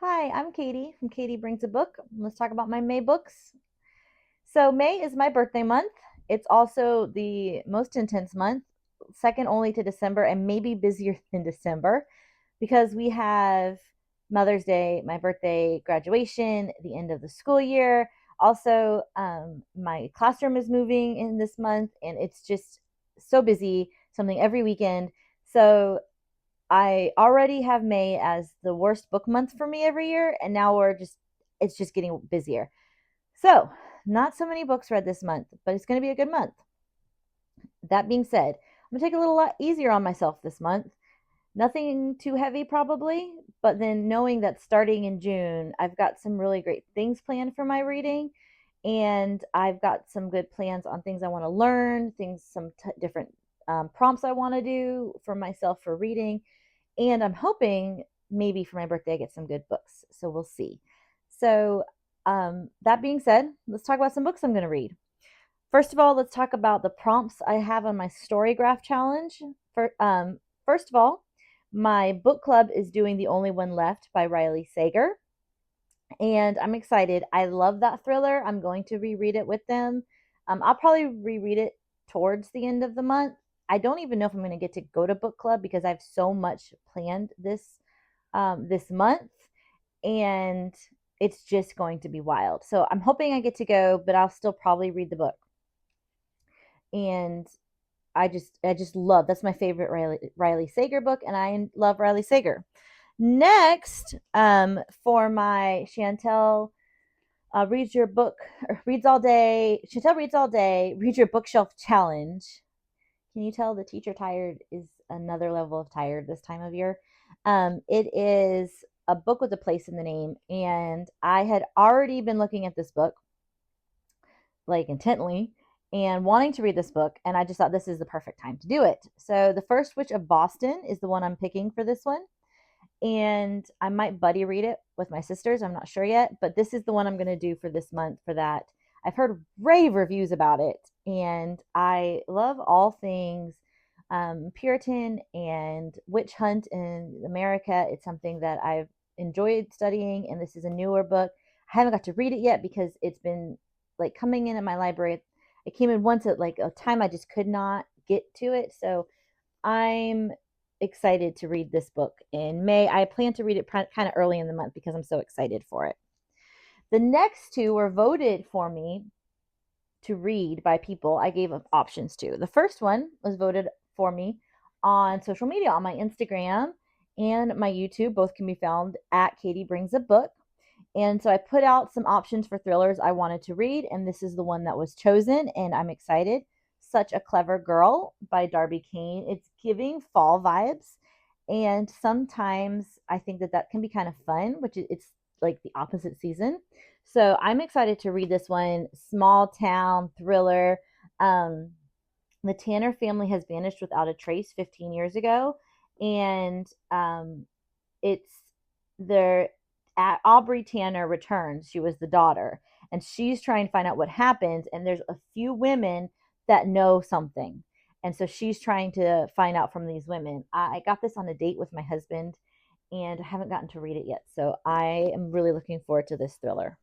Hi, I'm Katie from Katie Brings a Book. Let's talk about my May books. So, May is my birthday month. It's also the most intense month, second only to December, and maybe busier than December because we have Mother's Day, my birthday, graduation, the end of the school year. Also, my classroom is moving in this month, and it's just so busy, something every weekend. So, I already have May as the worst book month for me every year, and now it's just getting busier. So, not so many books read this month, but it's going to be a good month. That being said, I'm going to take a little lot easier on myself this month. Nothing too heavy, probably, but then knowing that starting in June, I've got some really great things planned for my reading, and I've got some good plans on things I want to learn, different prompts I want to do for myself for reading, and I'm hoping maybe for my birthday I get some good books. So we'll see. So that being said, let's talk about some books I'm going to read. First of all, let's talk about the prompts I have on my story graph challenge. First of all, my book club is doing The Only One Left by Riley Sager, and I'm excited. I love that thriller. I'm going to reread it with them. I'll probably reread it towards the end of the month. I don't even know if I'm going to get to go to book club because I have so much planned this month, and it's just going to be wild. So I'm hoping I get to go, but I'll still probably read the book. And I just love, that's my favorite Riley Sager book, and I love Riley Sager. Next, for my Chantel reads your book, reads all day. Chantel reads all day. Read your bookshelf challenge. Can you tell the teacher tired is another level of tired this time of year? It is a book with a place in the name, and I had already been looking at this book like intently and wanting to read this book, and I just thought this is the perfect time to do it. So, The First Witch of Boston is the one I'm picking for this one, and I might buddy read it with my sisters. I'm not sure yet, but this is the one I'm going to do for this month for that. I've heard rave reviews about it, and I love all things Puritan and witch hunt in America. It's something that I've enjoyed studying, and this is a newer book. I haven't got to read it yet because it's been like coming in at my library. It came in once at like a time I just could not get to it. So I'm excited to read this book in May. I plan to read it kind of early in the month because I'm so excited for it. The next two were voted for me to read by people I gave options to. The first one was voted for me on social media, on my Instagram and my YouTube. Both can be found at Katie Brings a Book. And so I put out some options for thrillers I wanted to read, and this is the one that was chosen, and I'm excited. Such a Clever Girl by Darby Kane. It's giving fall vibes, and sometimes I think that can be kind of fun, which it's like the opposite season. So I'm excited to read this one. Small town thriller. Um, the Tanner family has vanished without a trace 15 years ago, and it's their Aubrey Tanner returns. She was the daughter, and she's trying to find out what happened. And there's a few women that know something, and so she's trying to find out from these women. I got this on a date with my husband, and I haven't gotten to read it yet. So I am really looking forward to this thriller.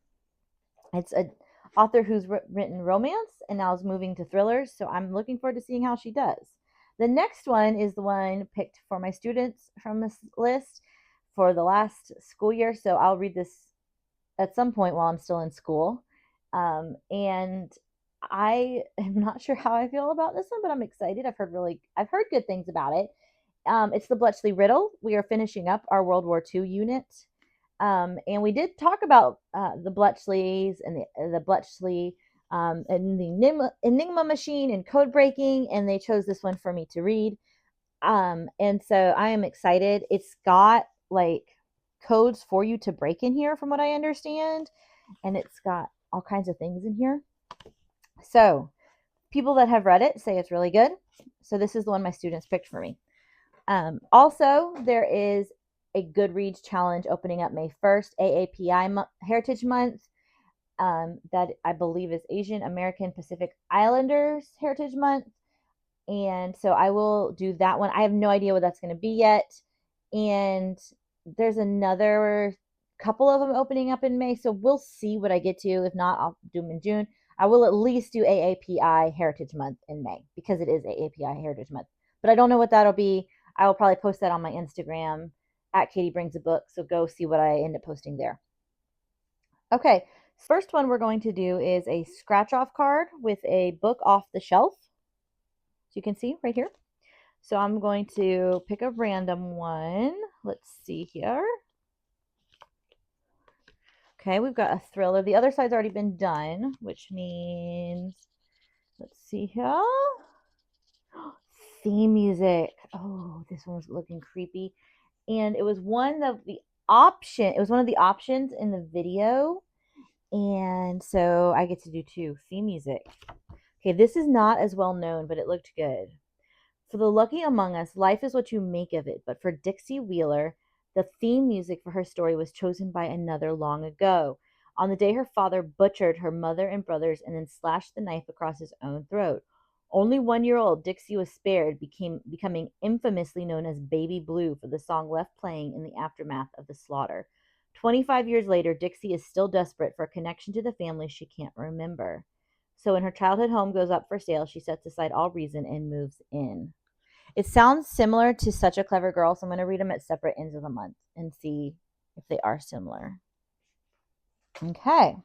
It's a author who's written romance and now is moving to thrillers, so I'm looking forward to seeing how she does. The next one is the one picked for my students from this list for the last school year, so I'll read this at some point while I'm still in school. And I am not sure how I feel about this one, but I'm excited. I've heard good things about it. It's the Bletchley Riddle. We are finishing up our World War II unit. And we did talk about the Bletchleys and the Bletchley and the Enigma machine and code breaking, and they chose this one for me to read. And so I am excited. It's got like codes for you to break in here, from what I understand, and it's got all kinds of things in here. So people that have read it say it's really good. So this is the one my students picked for me. Also, there is a Goodreads challenge opening up May 1st, AAPI Heritage Month. That I believe is Asian American Pacific Islanders Heritage Month. And so I will do that one. I have no idea what that's going to be yet. And there's another couple of them opening up in May, so we'll see what I get to. If not, I'll do them in June. I will at least do AAPI Heritage Month in May because it is AAPI Heritage Month. But I don't know what that'll be. I will probably post that on my Instagram at Katie Brings a Book, so go see what I end up posting there. Okay, first one we're going to do is a scratch off card with a book off the shelf. So you can see right here. So I'm going to pick a random one. Let's see here. Okay, we've got a thriller. The other side's already been done, which means, let's see here. Theme music. Oh, this one's looking creepy. And it was one of the options in the video. And so I get to do two. Theme music. Okay, this is not as well known, but it looked good. For the lucky among us, life is what you make of it. But for Dixie Wheeler, the theme music for her story was chosen by another long ago, on the day her father butchered her mother and brothers and then slashed the knife across his own throat. Only 1 year old Dixie was spared, becoming infamously known as Baby Blue for the song left playing in the aftermath of the slaughter. 25 years later, Dixie is still desperate for a connection to the family she can't remember. So when her childhood home goes up for sale, she sets aside all reason and moves in. It sounds similar to Such a Clever Girl, so I'm going to read them at separate ends of the month and see if they are similar. Okay.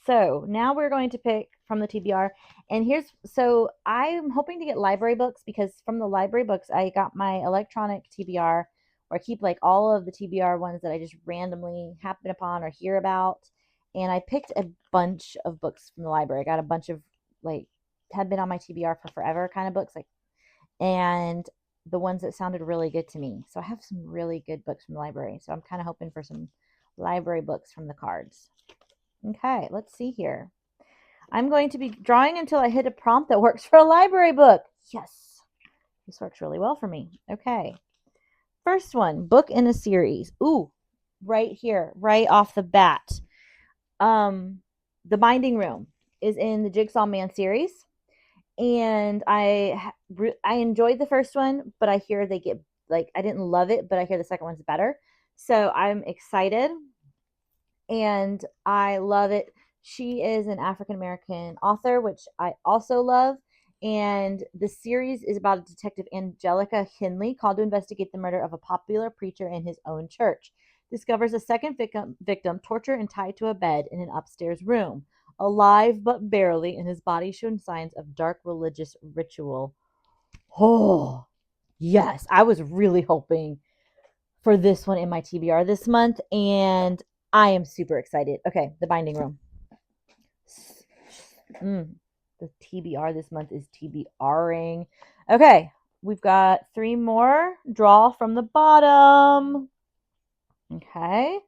So now we're going to pick from the TBR. And so I'm hoping to get library books because from the library books, I got my electronic TBR where I keep like all of the TBR ones that I just randomly happen upon or hear about. And I picked a bunch of books from the library. I got a bunch of like had been on my TBR for forever kind of books, like, and the ones that sounded really good to me. So I have some really good books from the library. So I'm kind of hoping for some library books from the cards. Okay, let's see here. I'm going to be drawing until I hit a prompt that works for a library book. Yes, this works really well for me. Okay, first one, book in a series. Ooh, right here, right off the bat. The Binding Room is in the Jigsaw Man series. And I enjoyed the first one, but I hear they get like I didn't love it, but I hear the second one's better. So I'm excited and I love it. She is an African American author, which I also love. And the series is about Detective Angelica Hinley, called to investigate the murder of a popular preacher in his own church. Discovers a second victim tortured and tied to a bed in an upstairs room, alive but barely, and his body showing signs of dark religious ritual. Oh, yes. I was really hoping for this one in my TBR this month, and I am super excited. Okay, The Binding Room. The TBR this month is TBRing. Okay, we've got three more. Draw from the bottom. Okay.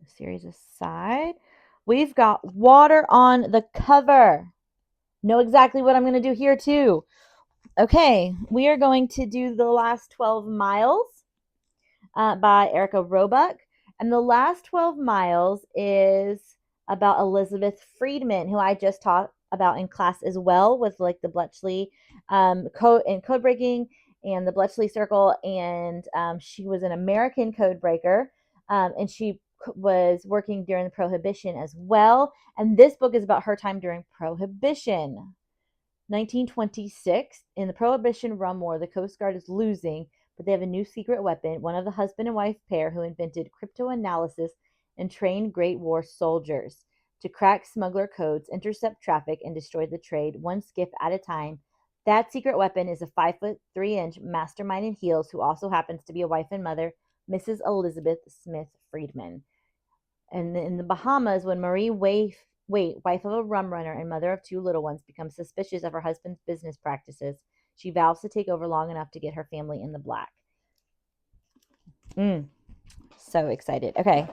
The series aside. We've got water on the cover. Know exactly what I'm going to do here, too. Okay, we are going to do The Last 12 Miles by Erica Roebuck. And The Last 12 Miles is about Elizabeth Friedman, who I just taught about in class as well, with like the Bletchley code breaking and the Bletchley Circle. And she was an American code breaker, and she was working during the Prohibition as well. And this book is about her time during Prohibition. 1926, in the Prohibition rum war, the Coast Guard is losing, but they have a new secret weapon, one of the husband and wife pair who invented cryptoanalysis and trained Great War soldiers to crack smuggler codes, intercept traffic, and destroy the trade, one skiff at a time. That secret weapon is a 5'3" mastermind in heels who also happens to be a wife and mother, Mrs. Elizabeth Smith Friedman. And in the Bahamas, when Marie wife of a rum runner and mother of two little ones, becomes suspicious of her husband's business practices, she vows to take over long enough to get her family in the black. So excited. Okay,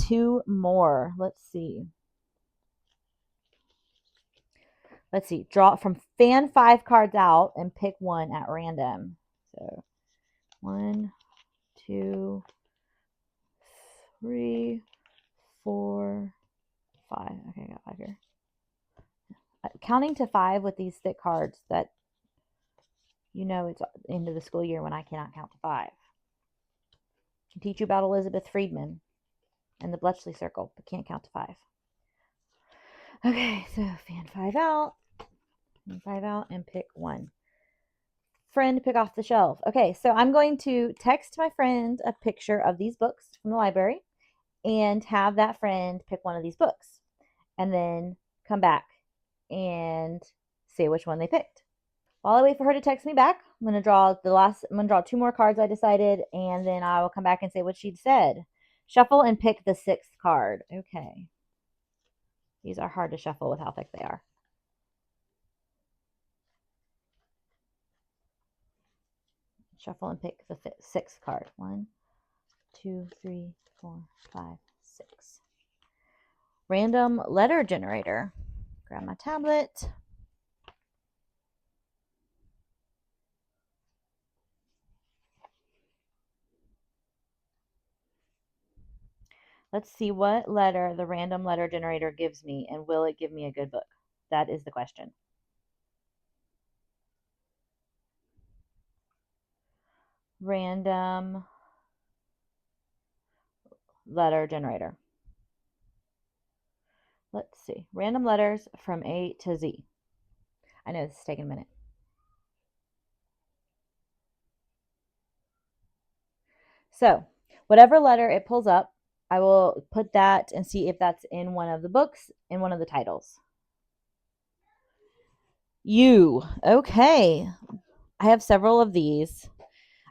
two more. Let's see. Draw from fan 5 cards out and pick one at random. So 1, 2, 3, 4, 5. Okay, I got 5 here. Counting to 5 with these thick cards, that You know it's the end of the school year when I cannot count to 5. I can teach you about Elizabeth Friedman and the Bletchley Circle, but can't count to 5. Okay, so fan 5 out, and pick 1. Friend, pick off the shelf. Okay, so I'm going to text my friend a picture of these books from the library and have that friend pick one of these books and then come back and say which one they picked. While I wait for her to text me back, I'm gonna draw 2 more cards I decided, and then I will come back and say what she said. Shuffle and pick the 6th card. Okay. These are hard to shuffle with how thick they are. Shuffle and pick the 6th card. 1, 2, 3, 4, 5, 6. Random letter generator. Grab my tablet. Let's see what letter the random letter generator gives me, and will it give me a good book? That is the question. Random letter generator. Let's see. Random letters from A to Z. I know this is taking a minute. So, whatever letter it pulls up, I will put that and see if that's in one of the books, in one of the titles. U. Okay. I have several of these.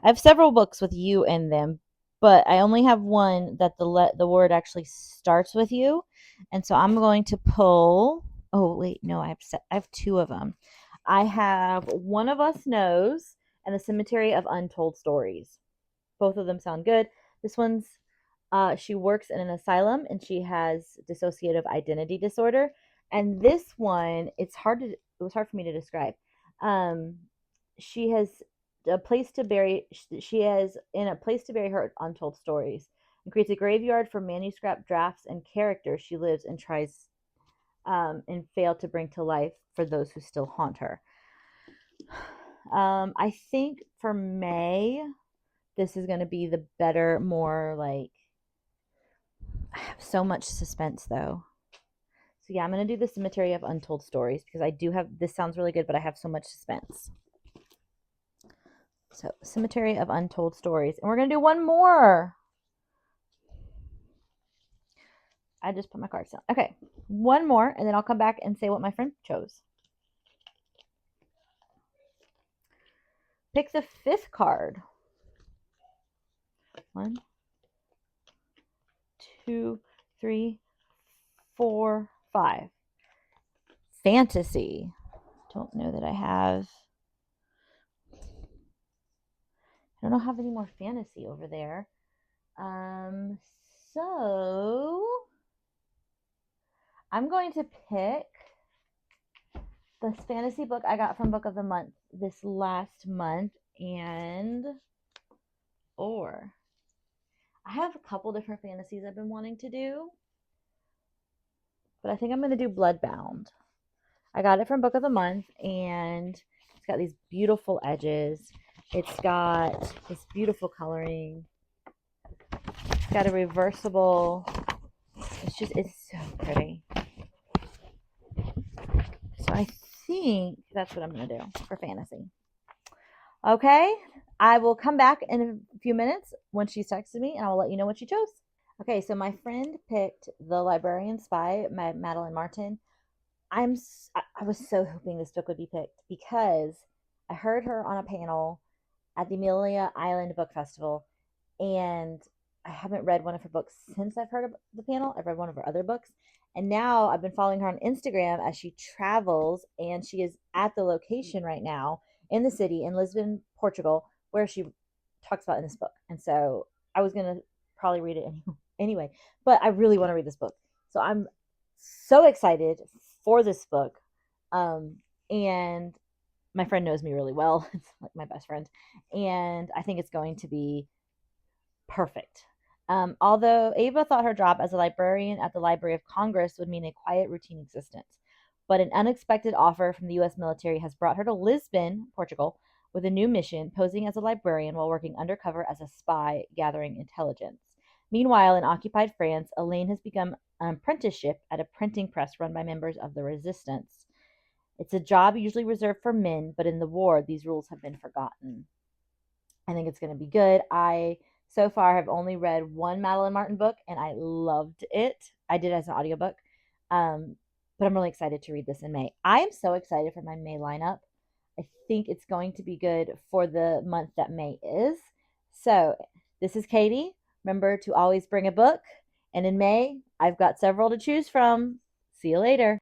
I have several books with U in them, but I only have one that the word actually starts with U. And so I'm going to pull. Oh, wait, no, I have 2 of them. I have One of Us Knows and The Cemetery of Untold Stories. Both of them sound good. This one's she works in an asylum and she has dissociative identity disorder. And this one, it was hard for me to describe. She has a place to bury she has in a place to bury her untold stories and creates a graveyard for manuscript drafts and characters she lives and tries and fail to bring to life for those who still haunt her. I think for May, this is going to be the better, more like, I have so much suspense though. So yeah, I'm going to do the Cemetery of Untold Stories because I do have, this sounds really good, but I have so much suspense. So Cemetery of Untold Stories. And we're going to do one more. I just put my cards down. Okay, one more, and then I'll come back and say what my friend chose. Pick the 5th card. 1, 2, 3, 4, 5. Fantasy. Don't know that I have. I don't have any more fantasy over there. So I'm going to pick this fantasy book I got from Book of the Month this last month, or I have a couple different fantasies I've been wanting to do, but I think I'm going to do Bloodbound. I got it from Book of the Month, and it's got these beautiful edges. It's got this beautiful coloring. It's got a reversible. It's so pretty. So I think that's what I'm going to do for fantasy. Okay, I will come back in a few minutes when she's texted me, and I will let you know what she chose. Okay, so my friend picked The Librarian Spy, Madeline Martin. I was so hoping this book would be picked because I heard her on a panel at the Amelia Island Book Festival, and I haven't read one of her books since I've heard of the panel. I've read one of her other books, and now I've been following her on Instagram as she travels, and she is at the location right now in the city in Lisbon, Portugal, where she talks about in this book. And so I was going to probably read it anyway, but I really want to read this book. So I'm so excited for this book. And my friend knows me really well. It's like my best friend. And I think it's going to be perfect. Although Ava thought her job as a librarian at the Library of Congress would mean a quiet, routine existence. But an unexpected offer from the U.S. military has brought her to Lisbon, Portugal, with a new mission, posing as a librarian while working undercover as a spy gathering intelligence. Meanwhile, in occupied France, Elaine has begun an apprenticeship at a printing press run by members of the resistance. It's a job usually reserved for men, but in the war, these rules have been forgotten. I think it's going to be good. I so far have only read one Madeline Martin book and I loved it. I did it as an audiobook. Um, but I'm really excited to read this in May. I am so excited for my May lineup. I think it's going to be good for the month that May is. So, this is Katie. Remember to always bring a book. And in May, I've got several to choose from. See you later.